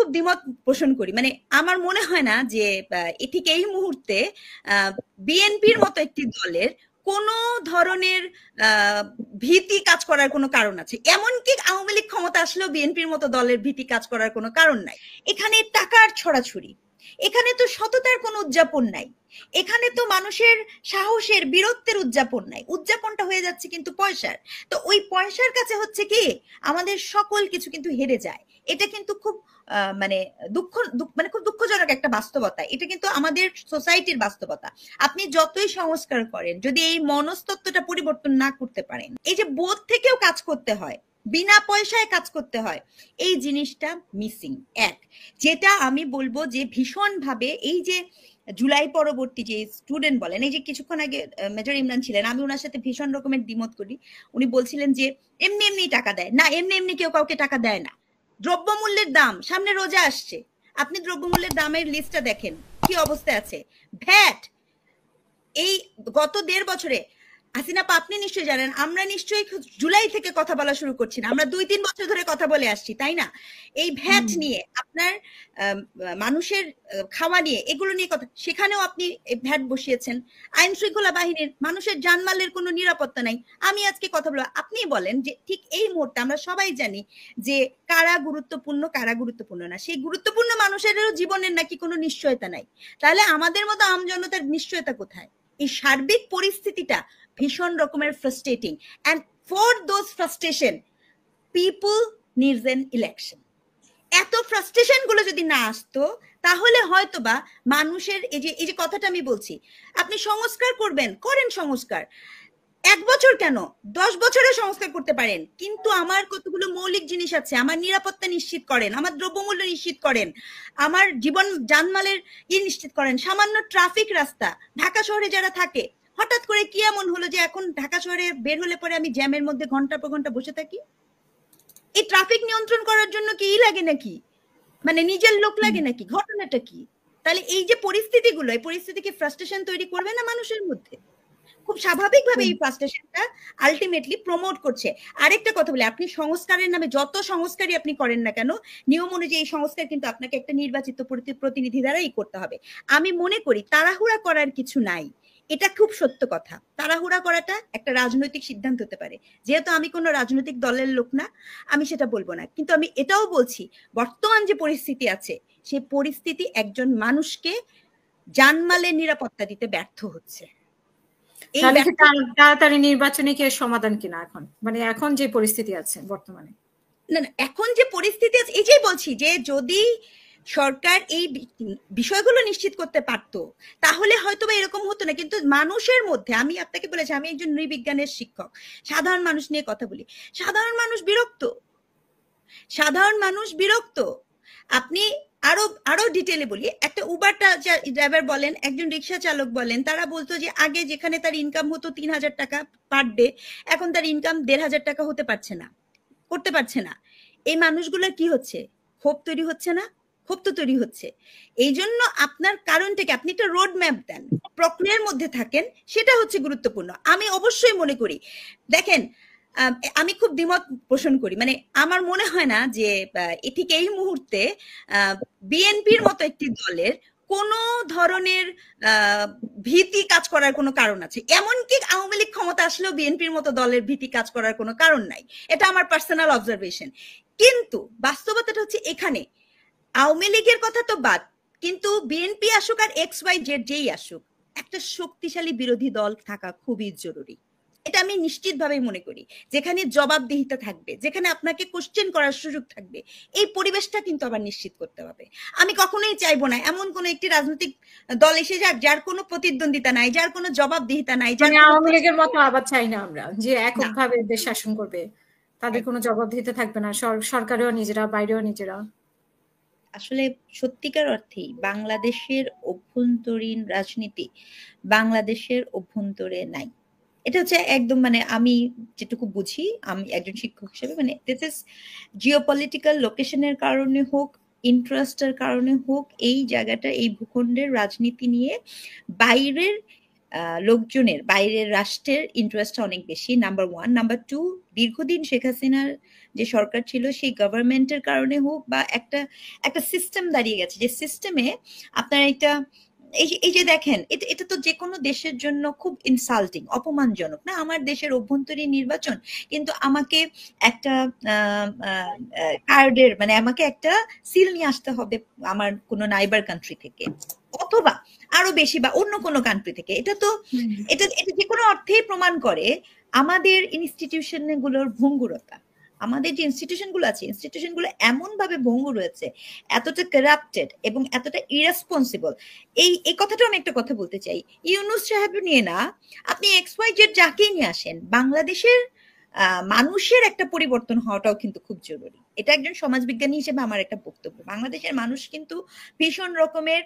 খুব দ্বিমত পোষণ করি, মানে আমার মনে হয় না যে ঠিক এই মুহূর্তে বিএনপির মতো একটি দলের কোনো ধরনের ভীতি কাজ করার কোনো কারণ আছে। এমনকি আওয়ামী লীগ ক্ষমতা আসলেও বিএনপির মতো দলের ভীতি কাজ করার কোনো কারণ নাই। এখানে টাকার ছড়াছড়ি, এখানে তো সততার কোনো উদযাপন নাই, এখানে তো মানুষের সাহসের বীরত্বের উদযাপন নাই, উদযাপনটা হয়ে যাচ্ছে কিন্তু পয়সার। তো ওই পয়সার কাছে হচ্ছে কি আমাদের সকল কিছু কিন্তু হেরে যায়। এটা কিন্তু খুব মানে মানে খুব দুঃখজনক একটা বাস্তবতা। এটা কিন্তু আমাদের সোসাইটির বাস্তবতা। আপনি যতই সংস্কার করেন, যদি এই মনস্তত্ত্বটা পরিবর্তন না করতে পারেন, এই যে বোধ থেকেও কাজ করতে হয়, বিনা পয়সায় কাজ করতে হয়, এই জিনিসটা মিসিং। এক, যেটা আমি বলবো যে ভীষণভাবে এই যে জুলাই পরবর্তী যে স্টুডেন্ট বলেন, এই যে কিছুক্ষণ আগে মেজর ইমরান ছিলেন, আমি ওনার সাথে ভীষণ রকমের দ্বিমত করি। উনি বলছিলেন যে এমনি এমনি টাকা দেয় না, এমনি এমনি কেউ কাউকে টাকা দেয় না। দ্রব্যমূল্যের দাম, সামনে রোজা আসছে, আপনি দ্রব্যমূল্যের দামের লিস্টটা দেখেন কি অবস্থায় আছে। ভ্যাট এই গত 1.5 বছরে, হাসিনা আপা আপনি নিশ্চয়ই জানেন, আমরা নিশ্চয়ই জুলাই থেকে কথা বলা শুরু করছি না, আমরা 2-3 বছর ধরে কথা বলে আসছি, তাই না? এই ভ্যাট নিয়ে, আপনার মানুষের খাওয়া নিয়ে, এগুলো নিয়ে কথা, সেখানেও আপনি ভ্যাট বসিয়েছেন। আইন শৃঙ্খলা বাহিনীর, মানুষের জানমালের কোনো নিরাপত্তা নাই। আমি আজকে কথা বলবো, আপনি বলেন যে ঠিক এই মুহূর্তে আমরা সবাই জানি যে কারা গুরুত্বপূর্ণ কারা গুরুত্বপূর্ণ না, সেই গুরুত্বপূর্ণ মানুষেরও জীবনের নাকি কোনো নিশ্চয়তা নাই। তাহলে আমাদের মতো আমজনতার নিশ্চয়তা কোথায়? এই সার্বিক পরিস্থিতিটা ভীষণ রকমের frustrating, and for those frustration people needs an election. এত ফ্রাস্ট্রেশন গুলো যদি না আসতো, তাহলে হয়তোবা মানুষের এই যে কথাটা আমি বলছি, আপনি সংস্কার করবেন, করেন সংস্কার, 1 বছর কেন 10 বছরে সংস্কার করতে পারেন, কিন্তু আমার কতগুলো মৌলিক জিনিস আছে, আমার নিরাপত্তা নিশ্চিত করেন, আমার দ্রব্যমূল্য নিশ্চিত করেন, আমার জীবন জানমালের নিশ্চিত করেন। সামান্য ট্রাফিক রাস্তা, ঢাকা শহরে যারা থাকে, হঠাৎ করে কি এমন হলো যে এখন ঢাকা শহরে বের হলে পরে আমি জ্যামের মধ্যে ঘন্টার পর ঘন্টা বসে থাকি? এই ট্রাফিক নিয়ন্ত্রণ করার জন্য কি লাগে নাকি, মানে নিজের লোক লাগে নাকি? ঘটনাটা কি? তাহলে এই যে পরিস্থিতিগুলো, এই পরিস্থিতি কি ফ্রাস্ট্রেশন তৈরি করবে না মানুষের মধ্যে? খুব স্বাভাবিকভাবে এই ফ্রাস্ট্রেশনটা আলটিমেটলি প্রমোট করছে। আরেকটা কথা বলি, আপনি সংস্কারের নামে যত সংস্কারই আপনি করেন না কেন, নিয়ম অনুযায়ী এই সংস্কার কিন্তু আপনাকে একটা নির্বাচিত প্রতিনিধি দ্বারাই করতে হবে। আমি মনে করি তাড়াহুড়া করার কিছু নাই, এটা খুব সত্য কথা। তাড়াহুড়া করাটা একটা রাজনৈতিক সিদ্ধান্ত হতে পারে, যেহেতু আমি কোনো রাজনৈতিক দলের লোক না, আমি সেটা বলবো না। কিন্তু আমি এটাও বলছি, বর্তমান যে পরিস্থিতি আছে, সেই পরিস্থিতি একজন মানুষকে জানমালের নিরাপত্তা দিতে ব্যর্থ হচ্ছে। তাহলে কি তাড়াতাড়ি নির্বাচনে কি সমাধান কিনা এখন, মানে এখন যে পরিস্থিতি আছে বর্তমানে? না না, এখন যে পরিস্থিতি আছে, এই যে বলছি যে যদি সরকার এই বিষয়গুলো নিশ্চিত করতে পারতো, তাহলে হয়তো বা এরকম হতো না। কিন্তু মানুষের মধ্যে, আমি আপনাকে বলেছি আমি একজন নৃবিজ্ঞানের শিক্ষক, সাধারণ মানুষ নিয়ে কথা বলি, সাধারণ মানুষ বিরক্ত, সাধারণ মানুষ বিরক্ত। আপনি আরো ডিটেলে বলি, একটা উবার ড্রাইভার বলেন, একজন রিক্সা চালক বলেন, তারা বলতো যে আগে যেখানে তার ইনকাম হতো 3,000 টাকা পার ডে, এখন তার ইনকাম 1,500 টাকা হতে পারছে না, করতে পারছে না। এই মানুষগুলোর কি হচ্ছে? ক্ষোভ তৈরি হচ্ছে না? ক্ষোভ তো তৈরি হচ্ছে। এই জন্য আপনার কারণটাকে আপনি একটা রোড ম্যাপ দেন, প্রক্রিয়ার মধ্যে থাকেন, সেটা হচ্ছে গুরুত্বপূর্ণ। আমি অবশ্যই মনে করি, দেখেন আমি খুব দ্বিমত পোষণ করি, মানে আমার মনে হয় না যে ঠিক এই মুহূর্তে বিএনপির মতো একটি দলের কোন ধরনের ভীতি কাজ করার কোনো কারণ আছে। এমনকি আওয়ামী লীগ ক্ষমতা আসলেও বিএনপির মতো দলের ভীতি কাজ করার কোনো কারণ নাই, এটা আমার পার্সোনাল অবজারভেশন। কিন্তু বাস্তবতাটা হচ্ছে এখানে আওয়ামী লীগের কথা তো বাদ, কিন্তু বিএনপি আসুক আর XYZ যেই আসুক, একটা শক্তিশালী বিরোধী দল থাকা খুবই জরুরি। এটা আমি নিশ্চিতভাবে মনে করি, যেখানে জবাবদিহিতা থাকবে, যেখানে আপনাকে কোশ্চেন করার সুযোগ থাকবে, এই পরিবেশটা কিন্তু আবার নিশ্চিত করতে হবে। আমি কখনোই চাইবো না এমন কোন একটি রাজনৈতিক দল এসে যাক যার কোনো প্রতিদ্বন্দ্বিতা নাই, যার কোনো জবাবদিহিতা নাই, যার আওয়ামী লীগের মতো আবার চাই না আমরা যে এককভাবে দেশ শাসন করবে, তাদের কোনো জবাবদিহিতা থাকবে না, সরকারেও নিজেরা, বাইরেও নিজেরা। আসলে সত্যিকার অর্থেই বাংলাদেশের অভ্যন্তরীণ রাজনীতি বাংলাদেশের অভ্যন্তরে নাই। এটা হচ্ছে একদম, মানে আমি যেটুকু বুঝি, আমি একজন শিক্ষক হিসেবে, মানে দিস ইজ জিওপলিটিক্যাল লোকেশনের কারণে হোক, ইন্টারেস্টের কারণে হোক, এই জায়গাটা, এই ভূখণ্ডের রাজনীতি নিয়ে বাইরের লোকজনের বাইরের রাষ্ট্রের ইন্টারেস্টটা অনেক বেশি, নাম্বার 1। নাম্বার 2, দীর্ঘদিন শেখ হাসিনার যে সরকার ছিল সেই গভর্নমেন্টের কারণে হোক বা একটা একটা সিস্টেম দাঁড়িয়ে গেছে, যে সিস্টেমে আপনার একটা এই যে দেখেন, এটা তো যে কোনো দেশের জন্য খুব ইনসাল্টিং, অপমানজনক না? আমার দেশের অভ্যন্তরীণ নির্বাচন, কিন্তু আমাকে একটা কার্ডের মানে আমাকে একটা সিল নিয়ে আসতে হবে আমার কোনো নাইবার কান্ট্রি থেকে, অথবা আরো বেশি বা অন্য কোনো কান্ট্রি থেকে। এটা তো এটা এটা যে কোনো অর্থেই প্রমাণ করে আমাদের ইনস্টিটিউশন গুলোর ভঙ্গুরতা। আমাদের যে ইনস্টিটিউশন গুলো আছে, ইনস্টিটিউশন গুলো এমন ভাবে ভঙ্গুর হয়েছে, এতটা কারাপ্টেড এবং এতটা ইরেসপন্সিবল। এই কথাটা আমি একটা কথা বলতে চাই, ইউনূস সাহেব নিয়ে না, আপনি XYZ যাকেই নিয়ে আসেন, বাংলাদেশের মানুষের একটা পরিবর্তন হওয়াটাও কিন্তু খুব জরুরি। এটা একজন সমাজবিজ্ঞানী হিসেবে আমার একটা বক্তব্য। বাংলাদেশের মানুষ কিন্তু ভীষণ রকমের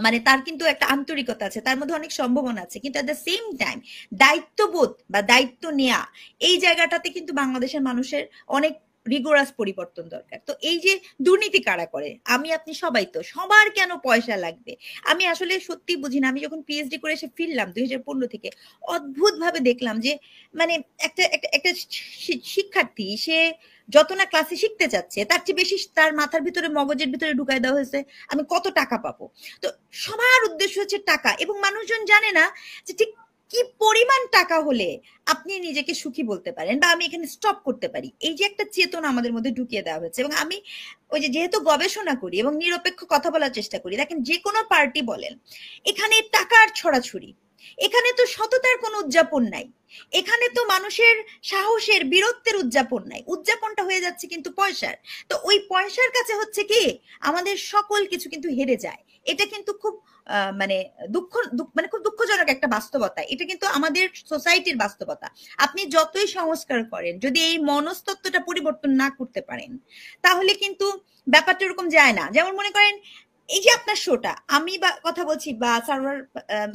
মানে তার কিন্তু একটা আন্তরিকতা আছে, তার মধ্যে অনেক সম্ভাবনা আছে, কিন্তু এট দ্য সেম টাইম দায়িত্ববোধ বা দায়িত্ব নেয়া, এই জায়গাটাতে কিন্তু বাংলাদেশের মানুষের অনেক রিগোরাস পরিবর্তন দরকার। তো এই যে দুর্নীতি কারা করে, আমি আপনি সবাই, তো সবার কেন পয়সা লাগবে? আমি আসলে সত্যি বুঝি না। আমি যখন পিএইচডি করে এসে ফিরলাম 2015 থেকে, অদ্ভুত ভাবে দেখলাম যে মানে একটা একটা একটা শিক্ষার্থী, সে যত না ক্লাসে শিখতে চাচ্ছে, তার চেয়ে বেশি তার মাথার ভিতরে, মগজের ভিতরে ঢুকাই দেওয়া হয়েছে আমি কত টাকা পাবো। তো সবার উদ্দেশ্য হচ্ছে টাকা, এবং মানুষজন জানে না যে ঠিক কি পরিমাণ টাকা হলে আপনি নিজেকে সুখী বলতে পারেন বা আমি এখানে স্টপ করতে পারি। এই যে একটা চেতনা আমাদের মধ্যে ঢুকিয়ে দেওয়া হয়েছে। এবং আমি ওই যে যেহেতু গবেষণা করি এবং নিরপেক্ষ কথা বলার চেষ্টা করি, দেখেন যে কোনো পার্টি বলেন, এখানে টাকার ছড়াছড়ি, এখানে তো সততার কোনো উদযাপন নাই, এখানে তো মানুষের সাহসের, বীরত্বের উদযাপন নাই, উদযাপনটা হয়ে যাচ্ছে কিন্তু পয়সার। তো ওই পয়সার কাছে হচ্ছে কি আমাদের সকল কিছু কিন্তু হেরে যায়। এটা কিন্তু খুব মানে মানে খুব দুঃখজনক একটা বাস্তবতা। এটা কিন্তু আমাদের সোসাইটির বাস্তবতা। আপনি যতই সংস্কার করেন, যদি এই মনস্তত্ত্বটা পরিবর্তন না করতে পারেন, তাহলে কিন্তু ব্যাপারটা এরকম যায় না। যেমন মনে করেন এই যে আপনার শোটা, আমি বা কথা বলছি বা সার্ভার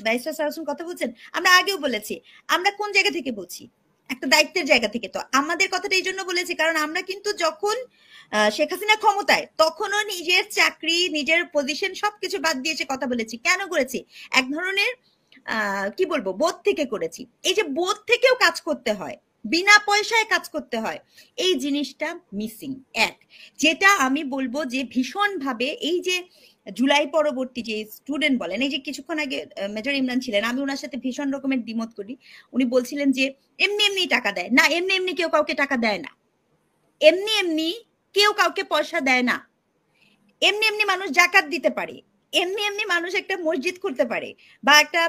ব্যারিস্টার সারোসন কথা বলছেন, আমরা আগেও বলেছি আমরা কোন জায়গা থেকে বলছি, একটা দায়িত্বের জায়গা থেকে। তো আমাদের কথাটা এই জন্য বলেছি কারণ আমরা কিন্তু যখন শেখ হাসিনা ক্ষমতায়, তখনও নিজের চাকরি, নিজের পজিশন সবকিছু বাদ দিয়ে এসে কথা বলেছি। কেন করেছি? এক ধরনের কি বলবো, বোধ থেকে করেছি। এই যে বোধ থেকেও কাজ করতে হয়, বিনা পয়সায় কাজ করতে হয়, এই জিনিসটা মিসিং। এক, যেটা আমি বলবো যে ভীষণ ভাবে এই যে জুলাই পরবর্তী যে স্টুডেন্ট বলেন, এই যে কিছুক্ষণ আগে মেজর ইমরান ছিলেন, আমি ওনার সাথে ভীষণ রকমের দ্বিমত করি। উনি বলছিলেন যে এমনি এমনি টাকা দেয় না, এমনি এমনি কেউ কাউকে টাকা দেয় না, এমনি এমনি কেউ কাউকে পয়সা দেয় না। এমনি এমনি মানুষ জাকাত দিতে পারে, এমনি এমনি মানুষ একটা মসজিদ করতে পারে, বা একটা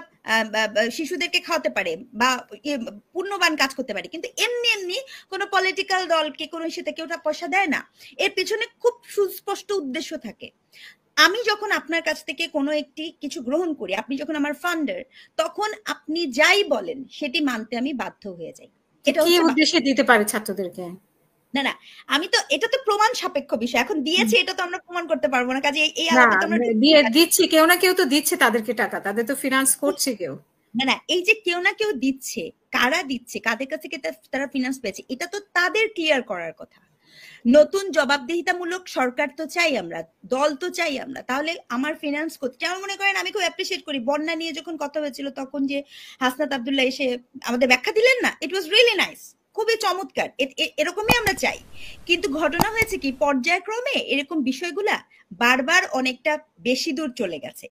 শিশুদেরকে খাওয়াতে পারে, বা পুণ্যবান কাজ করতে পারে, কিন্তু এমনি এমনি কোনো পলিটিক্যাল দলকে কোনো ইস্যুতে কেউ পয়সা দেয় না। এর পিছনে খুব সুস্পষ্ট উদ্দেশ্য থাকে। আমি যখন আপনার কাছ থেকে কোনো একটি কিছু গ্রহণ করি, আপনি যখন আমার ফান্ডার, তখন আপনি যাই বলেন সেটি মানতে আমি বাধ্য হয়ে যাই। এটা কি উদ্দেশ্যে দিতে পারে ছাত্রদেরকে? না না, আমি তো এটা তো প্রমাণ সাপেক্ষ বিষয়। এখন দিয়েছে এটা তো আমরা প্রমাণ করতে পারবো না, কাজে এই আলাপে তো আমরা দিচ্ছি, কেউ না কেউ তো দিচ্ছে তাদেরকে টাকা, তাদের তো ফিনান্স করছে কেউ। না না, এই যে কেউ না কেউ দিচ্ছে, কারা দিচ্ছে, কাদের কাছ থেকে তারা ফিনান্স পেয়েছে, এটা তো তাদের ক্লিয়ার করার কথা। নতুন জবাবদিহিতামূলক সরকার তো চাই আমরা, দল তো চাই আমরা। তাহলে আমার ফিনান্স করতে, যেমন মনে করেন আমি খুব অ্যাপ্রিসিয়েট করি বন্যা নিয়ে যখন কথা হয়েছিল তখন যে হাসনাত আব্দুল্লাহ এসে আমাদের ব্যাখ্যা দিলেন না, ইট ওয়াজ রিয়েলি নাইস, খুবই চমৎকার। এরকমই আমরা চাই। কিন্তু ঘটনা হয়েছে কি, পর্যায়ক্রমে এরকম বিষয়গুলা বারবার অনেকটা বেশি দূর চলে গেছে।